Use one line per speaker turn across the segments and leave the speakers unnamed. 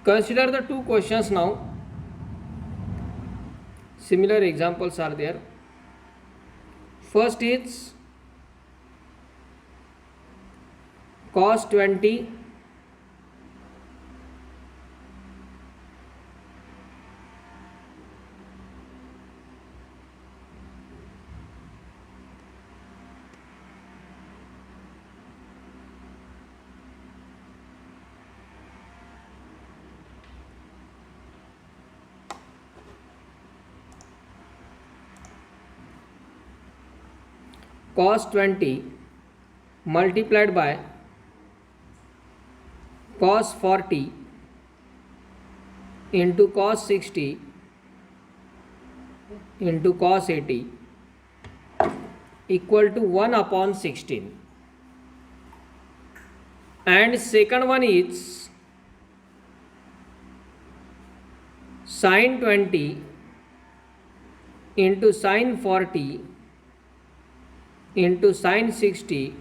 Consider the two questions now. Similar examples are there. First is cos 20 cos 20 multiplied by cos 40 into cos 60 into cos 80 equal to 1 upon 16. And second one is sin 20 into sin 40 into sin 60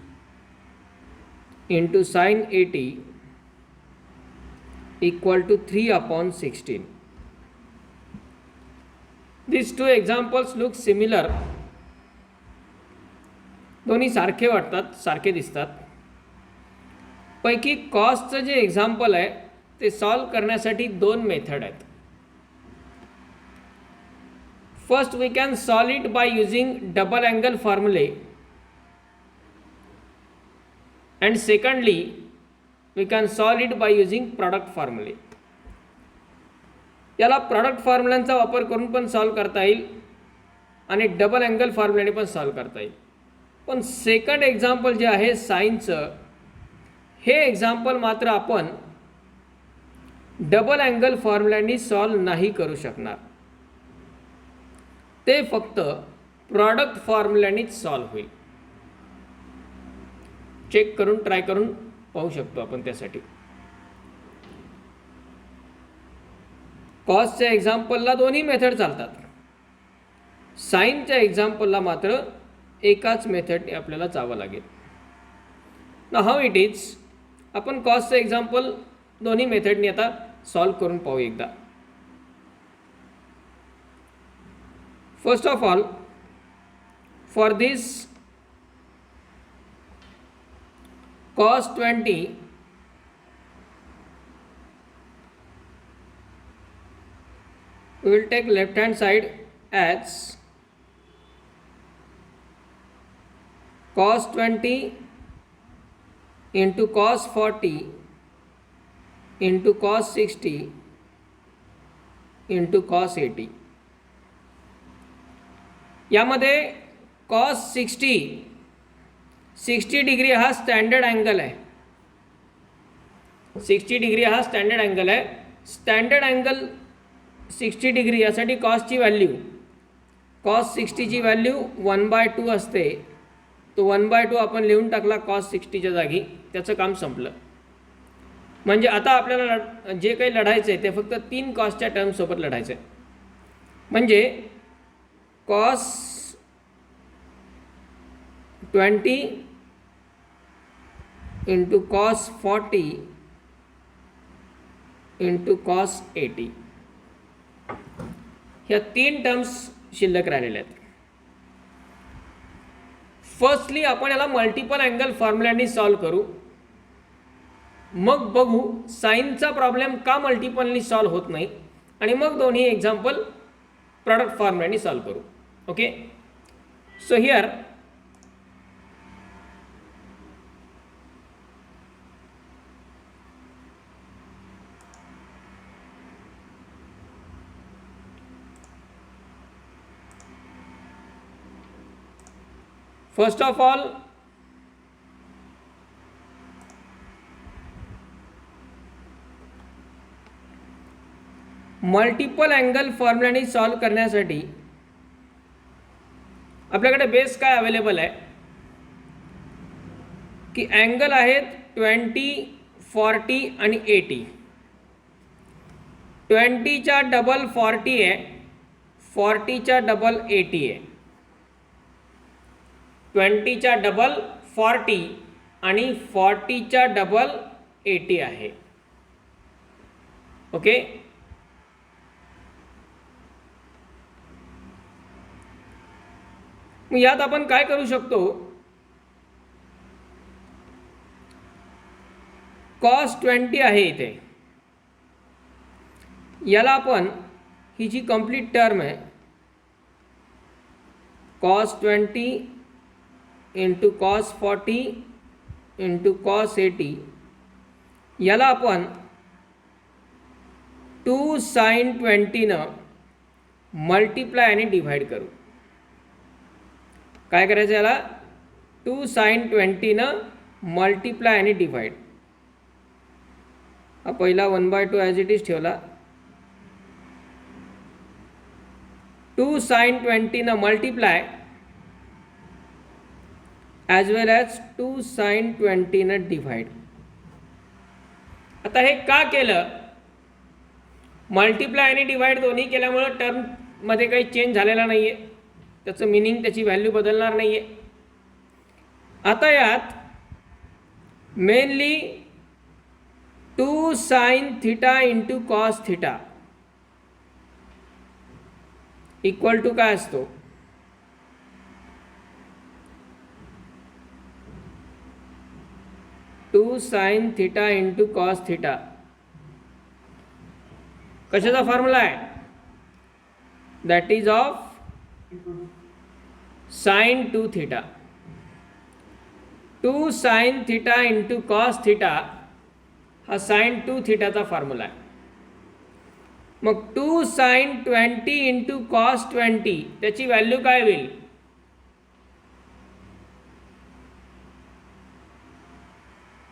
into sin 80 equal to 3 upon 16. These two examples look similar. दोन्ही सारखे वाटतात, सारखे दिसतात. पैकी कॉसचं जे example आहे ते solve करण्यासाठी दोन मेथड आहेत. First we can solve it by using double angle फॉर्म्युले, and secondly we can solve it by using product formula. याला प्रोडक्ट फॉर्म्युलांचा वापर करून पण सॉल्व करता येईल आणि डबल अँगल फॉर्म्युलाने पण सॉल्व करता येईल. पण सेकंड एक्झाम्पल जे आहे साइनचं, हे एक्झाम्पल मात्र आपण डबल अँगल फॉर्म्युलांनी सॉल्व नाही करू शकणार. ते फक्त प्रॉडक्ट फॉर्म्युलांनीच सॉल्व होईल. चेक करून ट्राय करून पाहू शकतो आपण. त्यासाठी कॉसच्या एक्झाम्पलला दोन्ही मेथड चालतात, साइनच्या एक्झाम्पलला मात्र एकाच मेथडने आपल्याला जावं लागेल. ना हाऊ इट इज, आपण कॉसचं एक्झाम्पल दोन्ही मेथडनी आता सॉल्व करून पाहू एकदा. First of all, for this cos 20 we will take left hand side as cos 20 into cos 40 into cos 60 into cos 80. यामध्ये cos 60 डिग्री हा स्टँडर्ड अँगल आहे. 60 डिग्री हा स्टँडर्ड अँगल आहे. स्टँडर्ड अँगल 60 डिग्री यासाठी कॉसची value, cos 60ची value 1/2 असते. तो 1/2 आपण लिहून टाकला कॉस 60च्या जागी, त्याचं काम संपलं. म्हणजे आता आपल्याला जे काही लढायचं आहे ते फक्त 3 कॉसच्या टर्मसोबत लढायचं आहे. म्हणजे cos 20 into cos 40 into cos 80, ह्या 3 टर्म्स शिल्लक राहिलेल्या आहेत. फर्स्टली आपण याला मल्टिपल अँगल फॉर्म्युलांनी सॉल्व करू, मग बघू साइनचा प्रॉब्लेम का मल्टिपलनी सॉल्व होत नाही, आणि मग दोन्ही एक्झाम्पल प्रॉडक्ट फॉर्म्युलांनी सॉल्व करू. Okay, so here first of all, multiple angle फॉर्म्युलानी सॉल्व करण्यासाठी आपल्याकडे बेस काय अवेलेबल आहे की अँगल आहेत 20, 40 आणि 80. 20च्या डबल 40 आहे, 40च्या डबल 80 आहे. 20च्या डबल 40 आणि 40च्या डबल 80 आहे. ओके. मग यात आपण काय करू शकतो, कॉस 20 आहे इथे, याला आपण ही जी कंप्लीट टर्म आहे cos 20 into cos 40 into cos 80, याला आपण 2 साइन 20 मल्टिप्लाय आणि डिव्हाइड करू. काय करायचं याला, 2 साइन 20 मल्टिप्लाय आणि डिव्हाइड. हा पहिला 1/2 ॲज इट इज ठेवला. 2 साइन 20 मल्टिप्लाय ॲज वेल ॲज 2 साइन 20 डिव्हाइड. आता हे का केलं, मल्टिप्लाय आणि डिव्हाइड दोन्ही केल्यामुळं टर्ममध्ये काही चेंज झालेला नाही आहे, त्याचं मिनिंग, त्याची व्हॅल्यू बदलणार नाही आहे. आता यात mainly 2 sine theta into cos theta equal to काय असतो, 2 sine theta into cos theta. कशाचा फॉर्म्युला आहे, that is of sine 2 theta. 2 sine theta into cos theta हा साइन 2 थिटाचा फॉर्म्युला आहे. मग 2 साइन 20 इंटू कॉस 20 त्याची व्हॅल्यू काय होईल,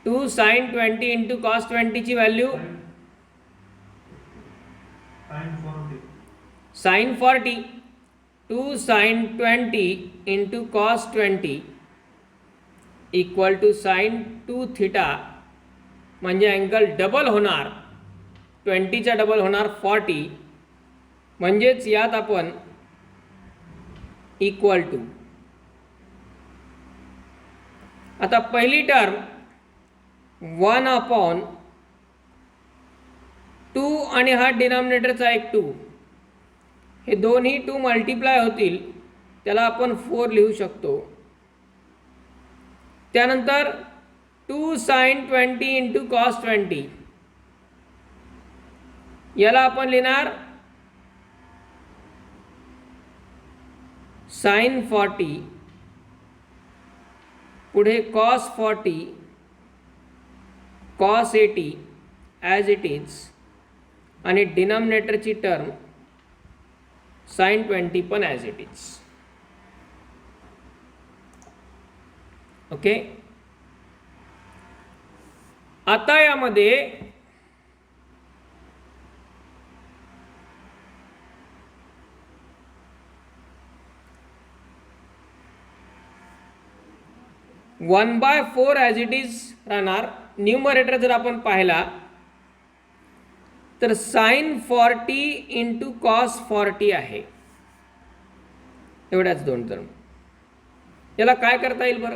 2 साइन 20 इंटू कॉस 20 ची value sine 40. 2 sine 20 into cos 20 equal to sine 2 theta, म्हणजे अँगल डबल होणार, 20चा डबल होणार 40. म्हणजेच यात आपण इक्वल टू, आता पहिली टर्म 1/2 आणि हा डिनॉमिनेटरचा एक 2, हे दोन्ही 2 मल्टिप्लाय होतील, त्याला आपण 4 लिहू शकतो. त्यानंतर 2 साइन 20 इंटू कॉस 20 याला आपण लिहिणार साइन 40, पुढे cos 40, cos 80 as it is, आणि डिनॉमिनेटरची टर्म साइन 20 पण ॲज इट इज. ओके. आता यामध्ये one by 4 as it is राहणार. न्यूमरेटर जर आपण पाहिला तर साइन 40 इंटू कॉस 40 आहे, एवढ्याच दोन टर्म. याला काय करता येईल बरं,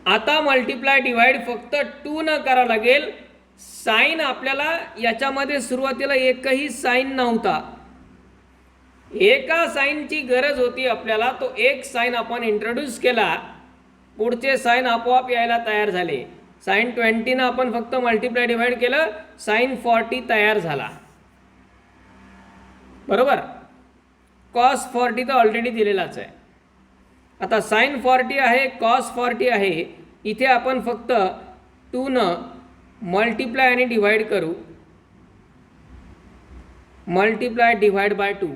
आता मल्टिप्लाय डिवाइड फक्त 2 न करावं लागेल. साइन आपल्याला याच्यामध्ये सुरुवातीला एकही साइन नव्हता, एका साइनची गरज होती आपल्याला, तो एक साइन आपण इंट्रोड्यूस केला, पुढचे साइन आपोआप यायला तयार झाले. साइन 20 आपण फक्त मल्टिप्लाय डिवाइड केलं, साइन 40 तयार झाला, बरोबर. कॉस 40 तर ऑलरेडी दिलेलाच आहे. आता साइन 40 आहे, कॉस 40 आहे, इथे आपण फक्त 2 न मल्टिप्लाय आणि डिवाइड करू. Multiply divide by 2.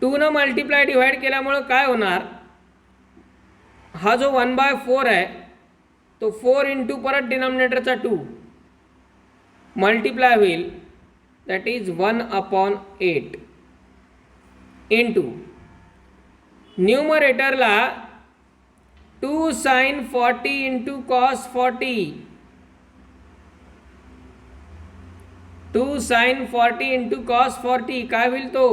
2 न मल्टिप्लाय डिवाइड केल्यामुळं काय होणार, हा जो 1/4 आहे तो 4 इंटू परत डिनॉमिनेटरचा 2 मल्टिप्लाय होईल, दॅट इज 1/8 इंटू न्यूमरेटरला 2 sine 40 into cos 40. 2 sine 40 into cos 40 काय होईल तो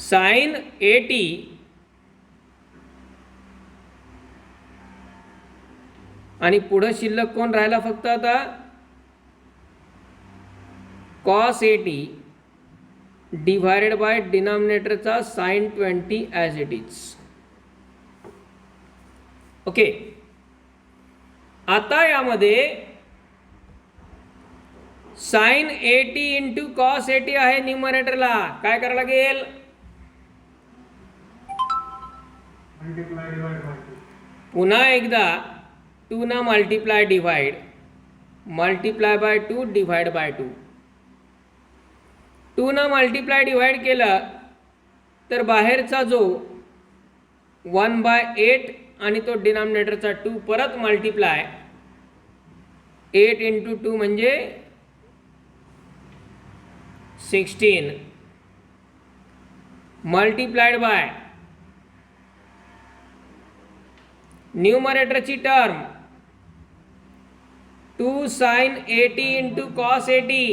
साइन 80 आणि पुढं शिल्लक कोण राहिला फक्त आता कॉस 80 डिवायडेड बाय डिनॉमिनेटरचा sine 20 as it is. Okay, आता यामध्ये साइन 80 इंटू कॉस 80 आहे न्यूमरेटरला. काय करावं लागेल? पुन्हा एकदा 2 ना multiply divide, multiply by 2 divide by 2. 2 ना मल्टिप्लाय डिवाइड केलं तर बाहेरचा जो 1/8 आणि तो डिनॉमिनेटरचा 2 परत मल्टिप्लाय 8 इंटू 2 म्हणजे 16 मल्टिप्लाइड बाय न्यूमरेटरची टर्म 2 साइन 80 इंटू कॉस 80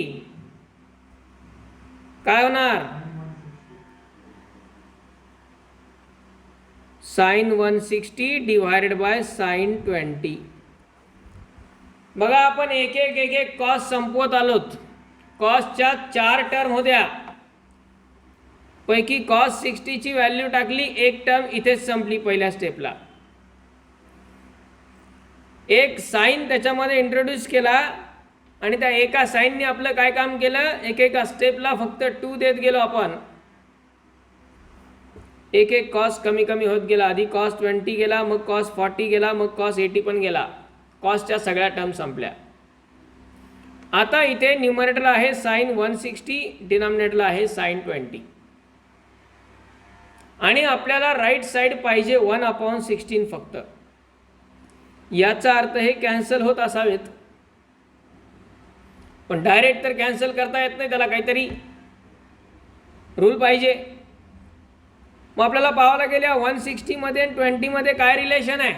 काय होणार? Sine 160 divided by sine 20. बघा, आपण एक एक कॉस संपवत आलोत. कॉसच्या 4 टर्म होत्या, पैकी कॉस 60 ची व्हॅल्यू टाकली, एक टर्म इथेच संपली पहिल्या स्टेपला. एक साइन त्याच्यामध्ये इंट्रोड्यूस केला आणि त्या एका साइनने आपलं काय काम केलं? एकेका स्टेपला फक्त 2 देत गेलो आपण. एक कॉस कमी कमी होत गेला. आधी कॉस 20 गेला, मग कॉस 40 गेला, मग कॉस 80 पण गेला. कॉसच्या सगळ्या टर्म संपल्या. आता इथे न्यूमरेटरला आहे साइन 160, डिनॉमिनेटरला आहे साइन 20 आणि आपल्याला राईट साइड पाहिजे 1/16 फक्त. याचा अर्थ हे कॅन्सल होत असावेत, पण डायरेक्ट तर कॅन्सल करता येत नाही, त्याला काहीतरी रूल पाहिजे. मग आपल्याला पाहावं लागेल या 160 मध्ये आणि 20 मध्ये काय रिलेशन आहे.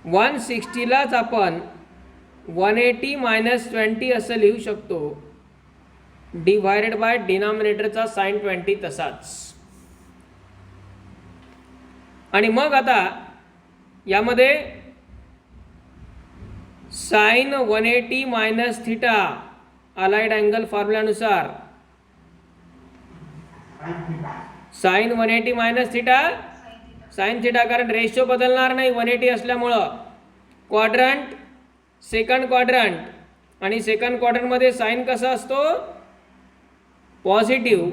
160 लाच आपण 180 मायनस 20 असं लिहू शकतो, डिवायडेड बाय डिनॉमिनेटरचा साइन 20 तसाच. आणि मग आता यामध्ये sine 180 minus theta allied angle फॉर्म्युल्यानुसार sine 180 minus theta sine theta, कारण रेशो बदलणार नाही 180 असल्यामुळं. क्वाड्रंट, सेकंड क्वाड्रंट आणि सेकंड क्वाड्रंटमध्ये साइन कसा असतो? पॉझिटिव्ह,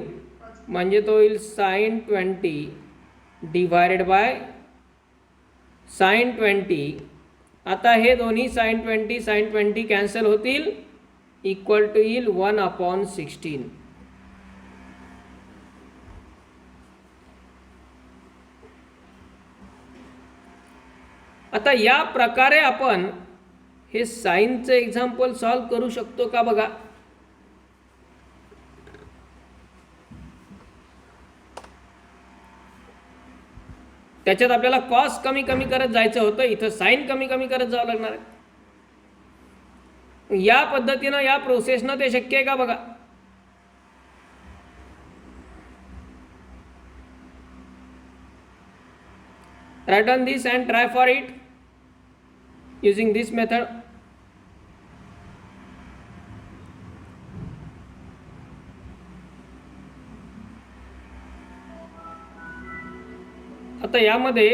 म्हणजे तो येईल साइन 20 डिवायडेड बाय साइन 20. आता हे दोन्ही साइन 20 कॅन्सल होतील, इक्वल टू येईल 1/16. आता या प्रकारे आपण हे साइनचं एक्झाम्पल सॉल्व करू शकतो का बघा. त्याच्यात आपल्याला कॉस कमी कमी करत जायचं होतं, इथं साइन कमी कमी करत जावं लागणार आहे. या पद्धतीनं, या प्रोसेसनं ते शक्य आहे का बघा. Right on this and try for it using this method. आता यामध्ये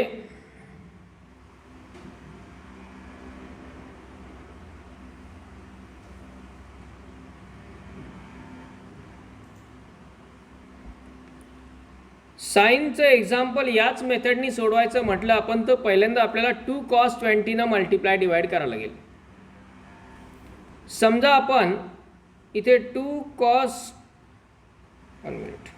साइनचं एक्झाम्पल याच मेथडनी सोडवायचं म्हटलं आपण तर पहिल्यांदा आपल्याला 2 cos 20 न मल्टिप्लाय डिवाइड करावं लागेल. समजा आपण इथे 2 cos 1 मिनिट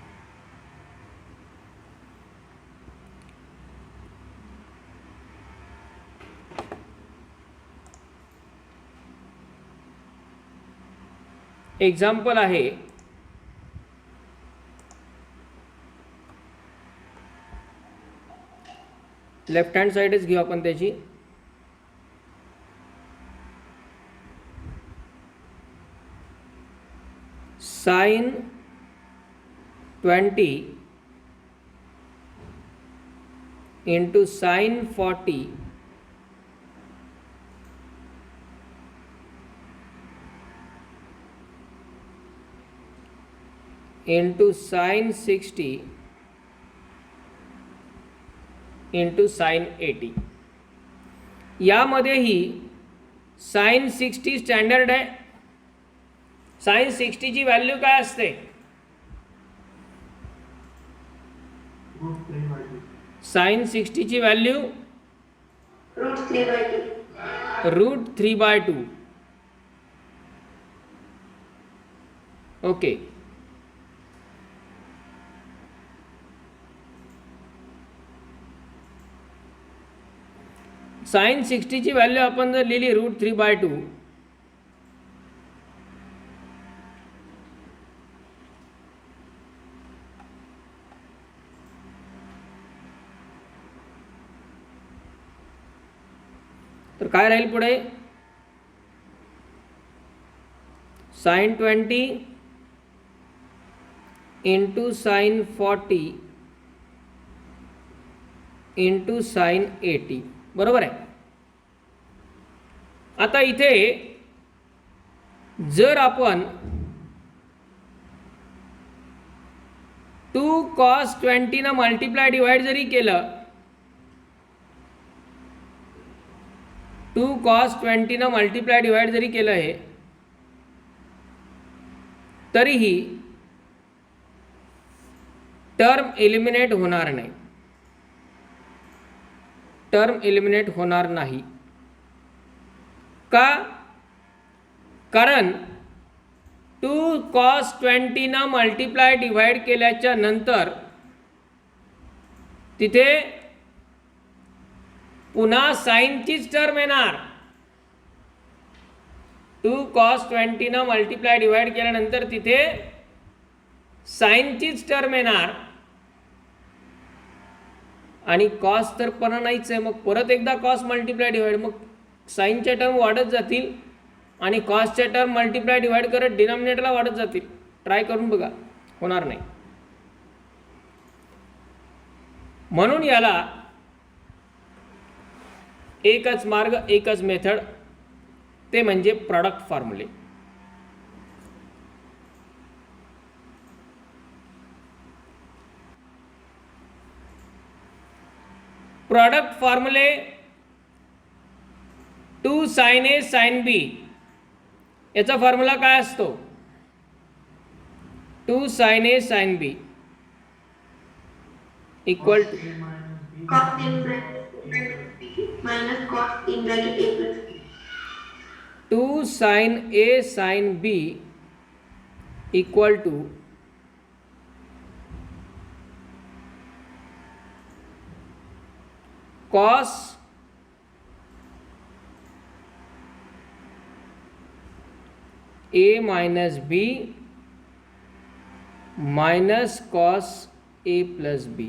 एक्झाम्पल आहे लेफ्ट हँड साइडच घेऊ आपण त्याची. Sine 20 into sine 40 into sine 60 into sine 80. यामध्येही साइन 60 स्टँडर्ड आहे. साइन 60 ची व्हॅल्यू काय असते? साइन 60 ची व्हॅल्यू √3/2. ओके. साइन 60 ची व्हॅल्यू आपण जर लिहिली √3/2, तर काय राहील पुढे? Sine 20 into sine 40 into sine 80. बरोबर आहे. आता इथे जर आपण 2 cos 20 ना मल्टिप्लाय डिवाइड जरी केलं, 2 cos 20 ना मल्टिप्लाय डिवाइड जरी केलं आहे, तरीही टर्म एलिमिनेट होणार नाही. टर्म एलिमिनेट होणार नाही. का? कारण 2 cos 20 ना मल्टिप्लाय डिवाइड केल्याच्या नंतर तिथे पुन्हा साइनचीच टर्म येणार. 2 cos 20 ना मल्टिप्लाय डिवाइड केल्यानंतर तिथे साइनचीच टर्म येणार आणि कॉस तर पण नाहीच आहे. मग परत एकदा कॉस मल्टिप्लाय डिवाइड, मग साइनच्या टर्म वाढत जातील आणि कॉसच्या टर्म मल्टिप्लाय डिवाइड करत डिनॉमिनेटरला वाढत जातील. ट्राय करून बघा, होणार नाही. म्हणून याला एकच मार्ग, एकच मेथड, ते म्हणजे प्रॉडक्ट फॉर्म्युले. प्रॉडक्ट फॉर्म्युले 2 sin A sin B, याचा फॉर्म्युला काय असतो? 2 sin A sin B equal to
cos in bracket B minus cos in bracket A plus B.
2 sin A sin B equal to cos A minus B minus cos A plus B.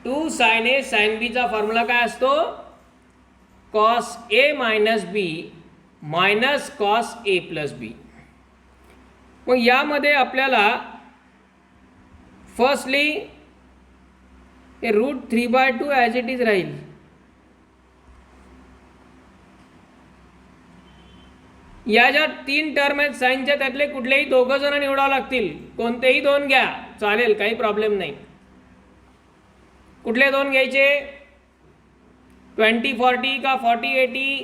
2 sin A sin B चा formula काय असतो? cos A minus B minus cos A plus B. मग यामध्ये आपल्याला firstly हे √3/2 as it is राहील. या ज्या 3 टर्म आहेत साइनच्या, त्यातले कुठलेही 2 जण निवडावं लागतील. कोणतेही 2 घ्या, चालेल, काही प्रॉब्लेम नाही. कुठले 2 घ्यायचे? 20/40 का 40/80?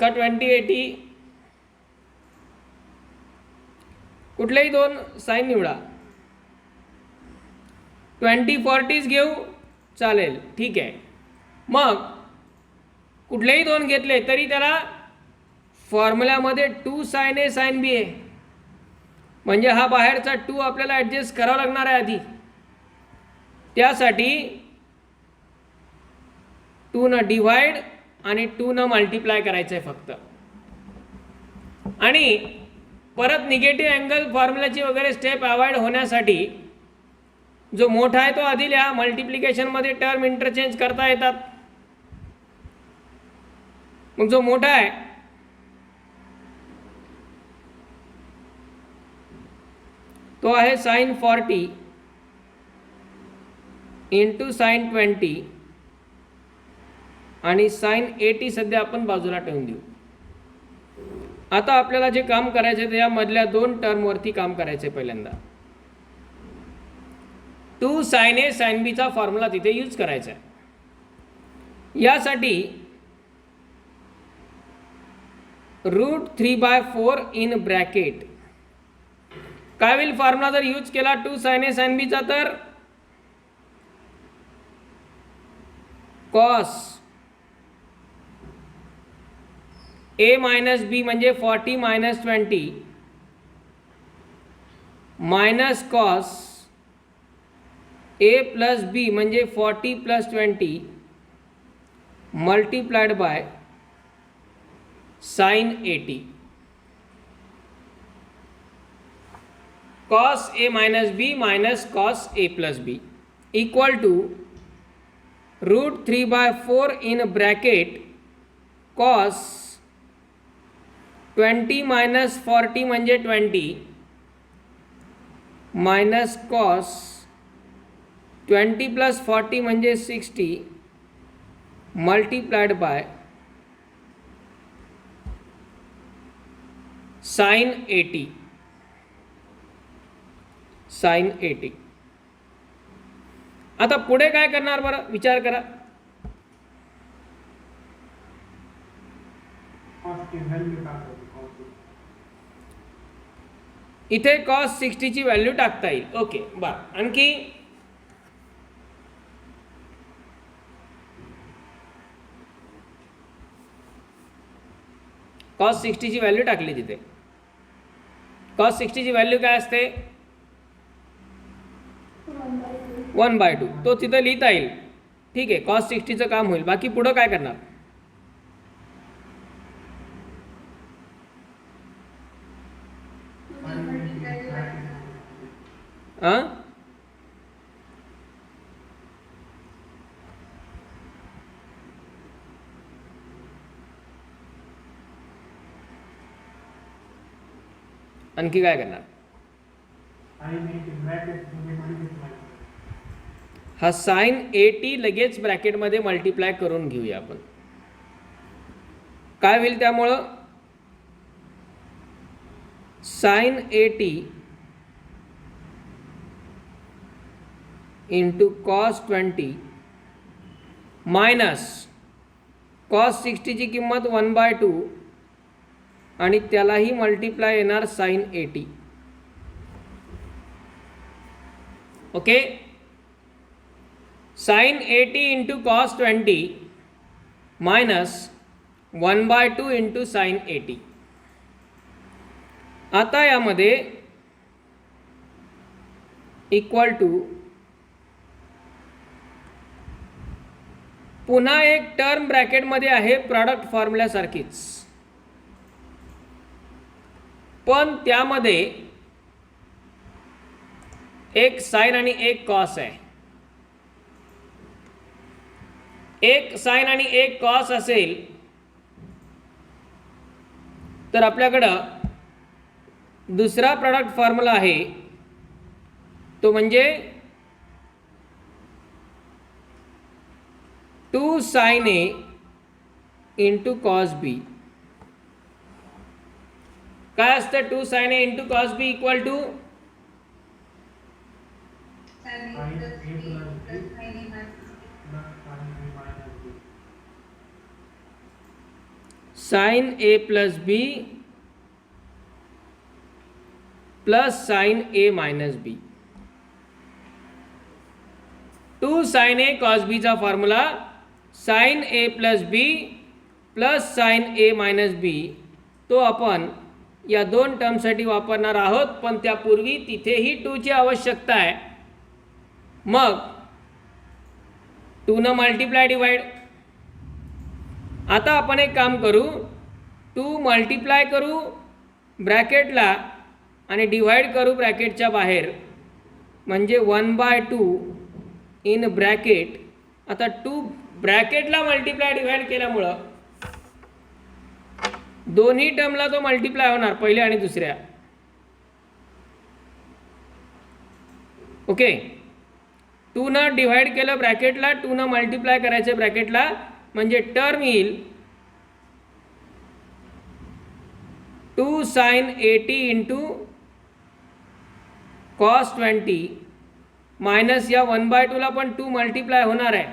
का 20/80? कुठलेही 2 साइन निवडा. 20/40 घेऊ, चालेल, ठीक आहे. मग कुठलेही 2 घेतले तरी त्याला फॉर्म्युल्यामध्ये 2 sin A sin B आहे. म्हणजे हा बाहेरचा 2 आपल्याला ॲडजस्ट करावा लागणार आहे आधी. त्यासाठी 2 न डिवाइड आणि 2 न मल्टिप्लाय करायचं आहे फक्त. आणि परत निगेटिव्ह अँगल फॉर्म्युलाची वगैरे स्टेप अवॉइड होण्यासाठी जो मोठा आहे तो आधी लिहा. मल्टिप्लिकेशनमध्ये टर्म इंटरचेंज करता येतात. मग जो मोठा आहे तो आहे साइन 40 इंटू साइन 20 आणि साइन 80 सध्या आपण बाजूला ठेवून देऊ. आता आपल्याला जे काम करायचे ते या मधल्या दोन टर्मवरती काम करायचे. पहिल्यांदा 2 साइन ए साइन बीचा फॉर्म्युला तिथे यूज करायचा आहे. यासाठी √3/4 इन ब्रॅकेट काय होईल फॉर्म्युला जर यूज केला 2 साइन ए साइन बीचा तर कॉस ए मायनस बी म्हणजे 40 minus 20 minus cos A plus B म्हणजे 40 plus 20 multiplied by sine 80 cos A minus B minus cos A plus B equal to √3/4 in bracket cos 20 minus 40 म्हणजे 20 minus cos 20 plus 40 म्हणजे 60 multiplied by sine 80 sign 80. आता पुढे काय करणार बरं विचार करा. इथे कॉस 60 ची व्हॅल्यू टाकता येईल. ओके बरं. आणखी कॉस 60 ची व्हॅल्यू टाकली तिथे. कॉस 60 ची व्हॅल्यू काय असते 1/2. तो तिथं लिहिता येईल. ठीक आहे कॉस 60चं काम होईल. बाकी पुढं काय करणार हां आणखी काय करणार. हा साइन 80 लगेच ब्रॅकेटमध्ये मल्टिप्लाय करून घेऊया आपण. काय होईल त्यामुळं sine 80 into cos 20 minus cos 60 ची किंमत 1/2 आणि त्यालाही मल्टिप्लाय येणार sine 80. Okay sine 80 into cos 20 minus 1/2 into sine 80. आता यामध्ये इक्वल टू पुन्हा एक टर्म ब्रॅकेटमध्ये आहे प्रॉडक्ट फॉर्म्युल्यासारखीच पण त्यामध्ये एक साइन आणि एक कॉस आहे. एक साइन आणि एक कॉस असेल तर आपल्याकडं दुसरा प्रॉडक्ट फॉर्म्युला आहे तो म्हणजे 2 sine A into cos B. काय असतं 2 sine A into cos B equal to sine A plus B plus sine A minus B. 2 sine A cos बीचा formula sine A plus B plus sine A minus B तो आपण या दोन टर्मसाठी वापरणार आहोत. पण त्यापूर्वी तिथेही 2 ची आवश्यकता आहे. मग 2 न मल्टिप्लाय डिवाइड. आता आपण एक काम करू 2 मल्टिप्लाय करू ब्रॅकेटला आणि डिवाइड करू ब्रॅकेटच्या बाहेर म्हणजे 1/2 इन ब्रॅकेट. आता 2 ब्रॅकेटला मल्टिप्लाय डिवाइड केल्यामुळं दोन्ही टर्मला तो मल्टिप्लाय होणार, पहिल्या आणि दुसऱ्या. ओके, 2 न डिव्हाइड केलं ब्रॅकेटला, 2 न मल्टिप्लाय करायचं ब्रॅकेटला, म्हणजे टर्म येईल 2 sin 80 इंटू cos 20 मायनस या 1/2 ला पण 2 मल्टिप्लाय होणार आहे,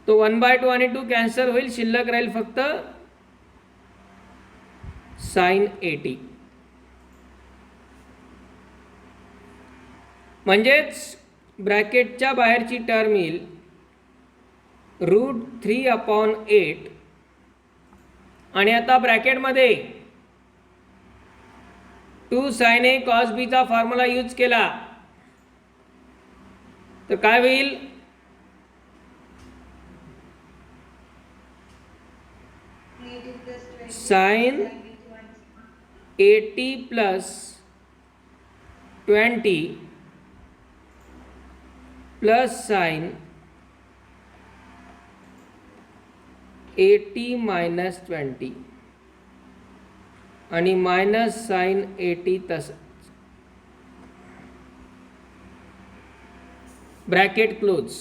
तो 1/2 आणि 2 कॅन्सल होईल, शिल्लक राहील फक्त sin 80. म्हणजेच ब्रॅकेटच्या बाहेरची टर्म येईल √3/8. आणि आता ब्रॅकेटमध्ये 2 sin A cos B चा फॉर्म्युला यूज केला तर काय होईल, sin 80 plus 20 plus sin 80 minus 20 आणि मायनस sin 80 तसंच. Bracket close.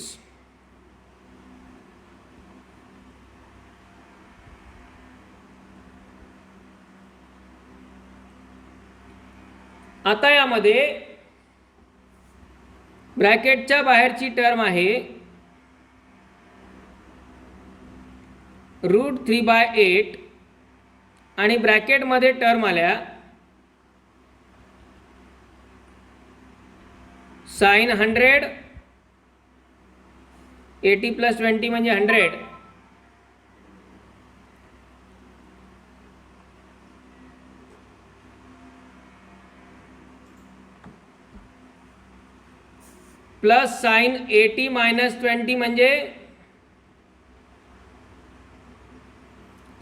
आता यामध्ये ब्रॅकेटच्या बाहेरची टर्म आहे √3/8 आणि ब्रॅकेटमध्ये टर्म आल्या sin 100, 80 प्लस 20 म्हणजे 100, प्लस sin 80 मायनस 20 म्हणजे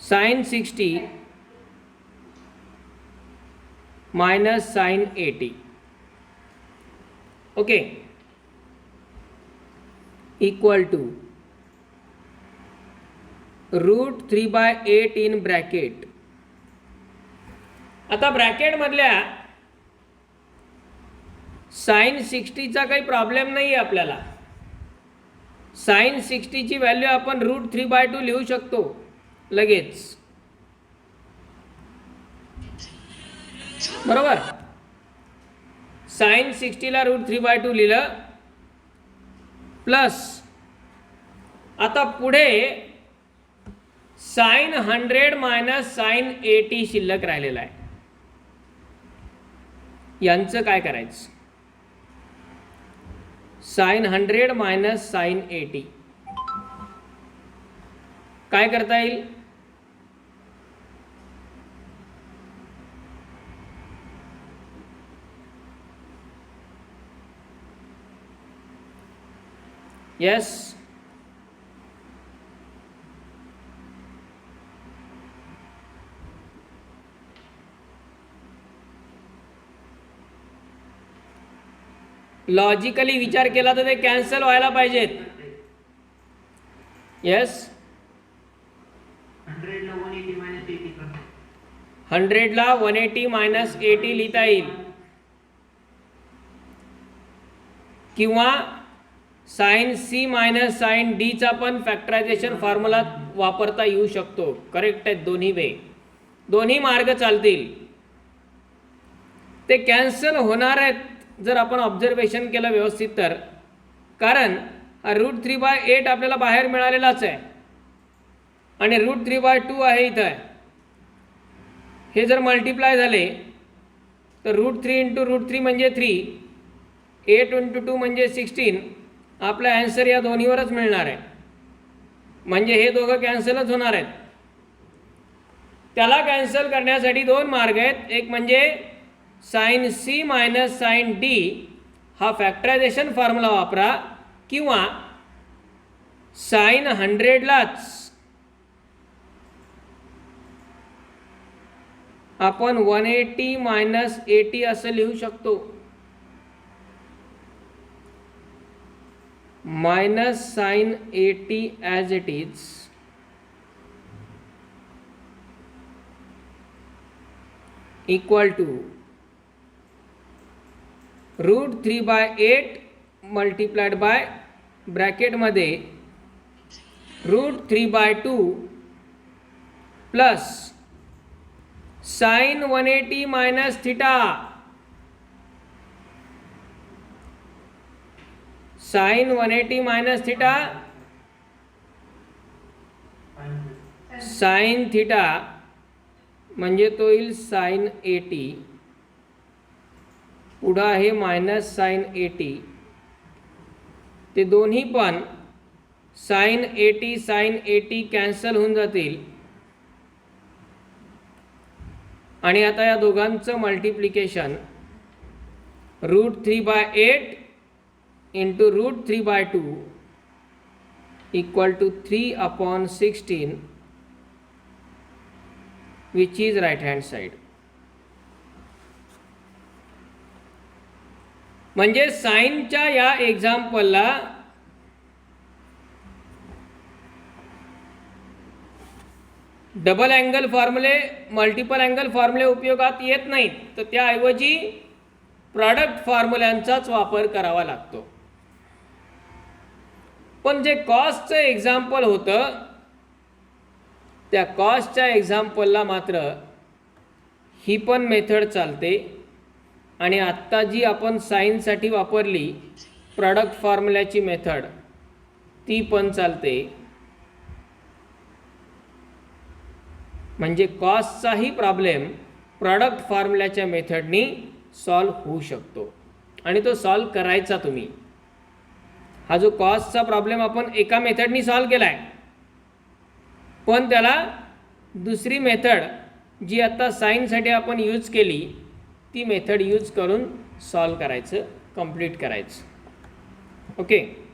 sin 60 minus sin 80. Okay, equal to √3/8 in bracket. आता ब्रॅकेटमधल्या sin 60चा काही प्रॉब्लेम नाही आहे आपल्याला. sin 60ची व्हॅल्यू आपण √3/2 लिहू शकतो लगेच, बरोबर. sin 60ला √3/2 लिहिलं, प्लस आता पुढे sin 100 मायनस sin 80 शिल्लक राहिलेला आहे. यांचं काय करायचं, sin 100 मायनस sin 80 काय करता येईल, यस, लॉजिकली विचार केला तर ते कॅन्सल व्हायला पाहिजेत. यस, 100ला 180 मायनस 80 लिहिता येईल, किंवा sin C minus sin D चा पण फॅक्टरायझेशन फॉर्म्युला वापरता येऊ शकतो. करेक्ट आहेत दोन्ही वे, दोन्ही मार्ग चालतील. ते कॅन्सल होणार आहेत जर आपण ऑब्झर्वेशन केलं व्यवस्थित तर, कारण हा √3/8 आपल्याला बाहेर मिळालेलाच आहे आणि √3/2 आहे इथं आहे. हे जर मल्टिप्लाय झाले तर √3 इंटू √3 म्हणजे 3, 8 इंटू 2 म्हणजे 16. आपला ॲन्सर या दोन्हीवरच मिळणार आहे, म्हणजे हे दोघं कॅन्सलच होणार आहेत. त्याला कॅन्सल करण्यासाठी दोन मार्ग आहेत. एक म्हणजे sin C minus sin D हा फॅक्टरायझेशन फॉर्म्युला वापरा, किंवा sin 100लाच आपण 180 मायनस 80 असं लिहू शकतो, minus sin 80 as it is equal to √3/8 multiplied by ब्रॅकेटमध्ये √3/2 plus sine 180 minus theta, sine 180 minus theta, sine theta म्हणजे तो येईल साइन 80, पुढं आहे मायनस साइन 80, ते दोन्ही पण साइन 80 कॅन्सल होऊन जातील आणि आता या दोघांचं multiplication √3/8 into √3/2 equal to 3/16 which is right hand side. म्हणजे साइनच्या या एक्झाम्पलला डबल अँगल फॉर्म्युले, मल्टिपल अँगल फॉर्म्युले उपयोगात येत नाहीत, तर त्याऐवजी प्रॉडक्ट फॉर्म्युल्यांचाच वापर करावा लागतो. पण जे कॉस्टचं एक्झाम्पल होतं त्या कॉस्टच्या एक्झाम्पलला मात्र ही पण मेथड चालते आणि आत्ता जी आपण साइनसाठी वापरली प्रॉडक्ट फॉर्म्युल्याची मेथड ती पण चालते. म्हणजे कॉस्टचाही प्रॉब्लेम प्रॉडक्ट फॉर्म्युल्याच्या मेथडनी सॉल्व होऊ शकतो आणि तो सॉल्व करायचा तुम्ही. हा जो कॉस्टचा प्रॉब्लेम आपण एका मेथडनी सॉल्व केला आहे, पण त्याला दुसरी मेथड जी आता साइनसाठी आपण यूज केली ती मेथड यूज करून सॉल्व करायचं, कंप्लीट करायचं. ओके.